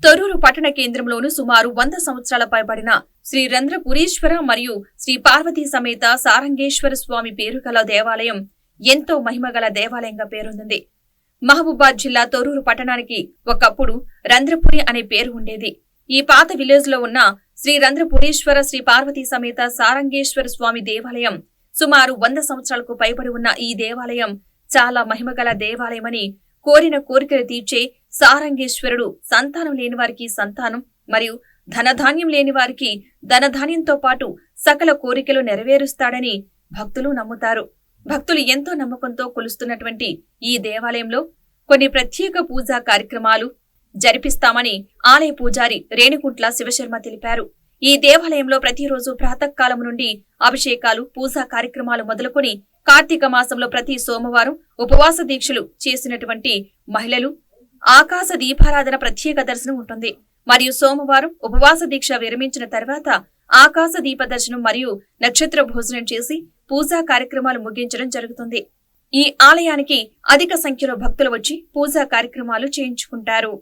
తొర్రూరు పట్టణ కేంద్రంలోను సుమారు 100 సంవత్సరాల పైబడిన శ్రీ రంధ్రపురీశ్వర మరియు శ్రీ పార్వతీ సమేత సారంగేశ్వర స్వామి పేరుగల దేవాలయం ఎంతో మహిమగల దేవాలయంగా పేరొందింది. మహబూబాద్ జిల్లా తొర్రూరు పట్టణానికి ఒకప్పుడు రంధ్రపురి అనే పేరు ఉండేది. ఈ పాత విలేజ్ లో ఉన్న శ్రీ రంధ్రపురీశ్వర శ్రీ పార్వతీ సమేత సారంగేశ్వర స్వామి దేవాలయం సుమారు 100 సంవత్సరాలకు పైబడి ఉన్న ఈ దేవాలయం చాలా మహిమగల దేవాలయమని, కోరిన కోరికలు తీర్చే సారంగేశ్వరుడు సంతానం లేని వారికి సంతానం మరియు ధనధాన్యం లేని వారికి ధనధాన్యంతో పాటు సకల కోరికలు నెరవేరుస్తాడని భక్తులు నమ్ముతారు. భక్తులు ఎంతో నమ్మకంతో కొలుస్తున్నటువంటి ఈ దేవాలయంలో కొన్ని ప్రత్యేక పూజా కార్యక్రమాలు జరిపిస్తామని ఆలయ పూజారి రేణుకుంట్ల శివశర్మ తెలిపారు. ఈ దేవాలయంలో ప్రతిరోజు ప్రాతకాలం నుండి అభిషేకాలు, పూజా కార్యక్రమాలు మొదలుకొని కార్తీక మాసంలో ప్రతి సోమవారం ఉపవాస దీక్షలు చేసినటువంటి మహిళలు ఆకాశ దీపారాధన ప్రత్యేక దర్శనం ఉంటుంది. మరియు సోమవారం ఉపవాస దీక్ష విరమించిన తర్వాత ఆకాశ దీప దర్శనం మరియు నక్షత్ర భోజనం చేసి పూజా కార్యక్రమాలు ముగించడం జరుగుతుంది. ఈ ఆలయానికి అధిక సంఖ్యలో భక్తులు వచ్చి పూజా కార్యక్రమాలు చేయించుకుంటారు.